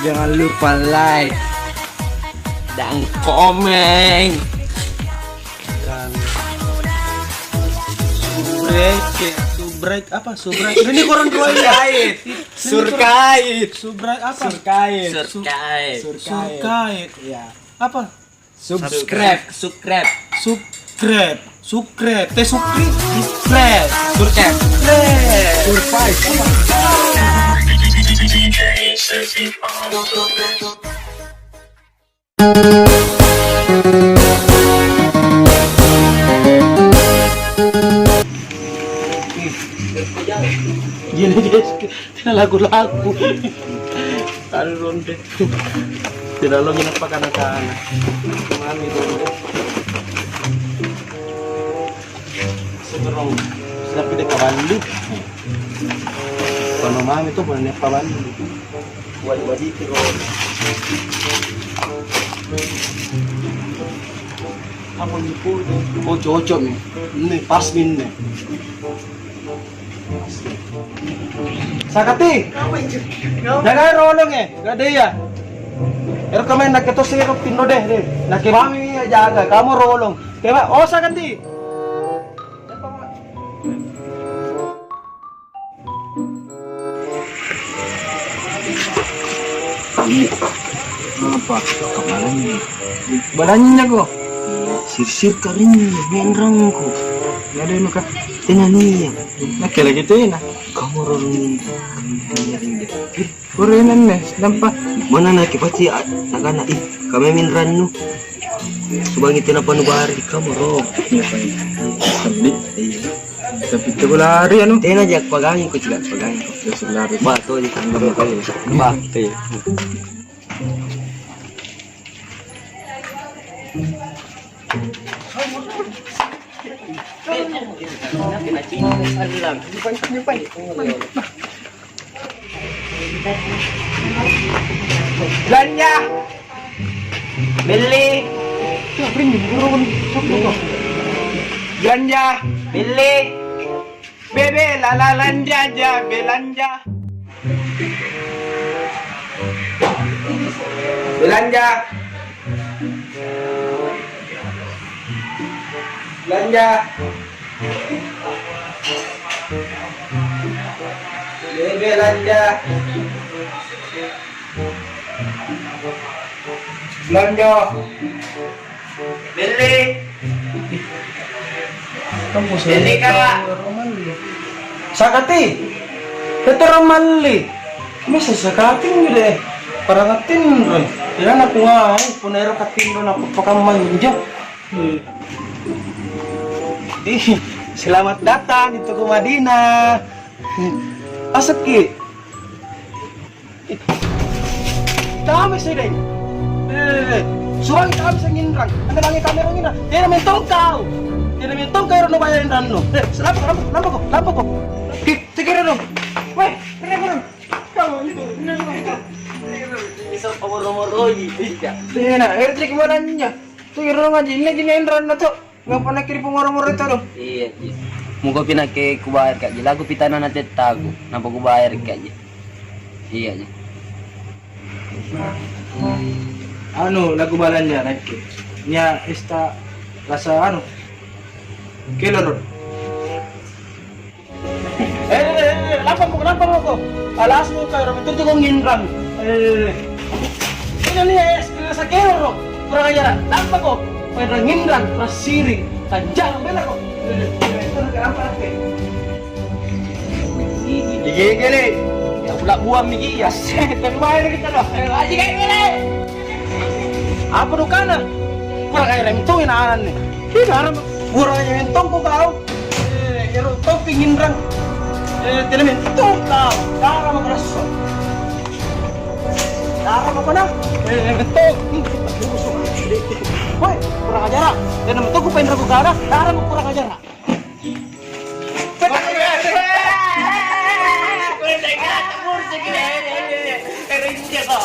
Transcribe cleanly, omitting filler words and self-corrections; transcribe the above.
Jangan lupa like dan komen dan subrek apa subrek ini koran surkait subrek apa surkait ya apa subscribe teh subscribe gini guys, tidak lagu-lagu taruh ronde tidak lagi nampak anak-anak mami ronde seberang tapi dekat Bali kalau mami itu boleh nampak Bali wajib kiro apa nipu oh cocok nih ini pas nih Sakati, jaga rolong gak ada ya. Ero kami nak ketos ero pindo deh. Nak kami jaga, kamu rolong. Kema, oh Sakati. Apa? Kemarin badannya kok. Sir kalinya menrang kok. Gak ada nuka tenania. Nak lagi tuh ya. Kamu rolongin kurenan nih nampak mana nak pasti nakana kami minran nu subang itu napa nu bari kamu rog tapi itu lari anu tena jak pagangi ko cilat pagangi ko sebenarnya bato di kandang kali bate belanja beli belanja beli bebe lala lanja aja belanja belanja belanja bebe belanja belanja beli kamu beli kak Sakati kita ramali bisa Sakati deh perangatin ron ya nak ngai punero katindo na pakam manja selamat datang di Toko Madinah asaki kami sedang suang kami senginrang anda bangi kamera ngina dia mentong kau ro bayarin ranno lampu kok tikira dong weh kira kamu itu bisa nomor lagi iya dena trik mananya tikira ngaji ini ranno tuh nggak pernah kirim ngomor itu dong iya muka pinake kubayar kak ji lagu pitana na tetago nampak kubayar kak ji iya ji anu lagu balannya nanti nya esta rasa anu kilo lampan mo ko alas mo kayo ramito to kong inrang ini nih sa kilo kurang ajar lampan ko pwede nginrang prasiri tajang bela ko ito nagkarampa natin gini ya pula buang nih ya terbaik lagi kita loh aji kayak gini apa dukana kurang air itu inaanan nih tidak ada kurang aja mentong ko kau ero to pingin rang tidak mentong kau darah mo kerasa darah mo na mentong woi kurang ajar dan mentong ko pengen ragu darah mo kurang ajar Rinja kok.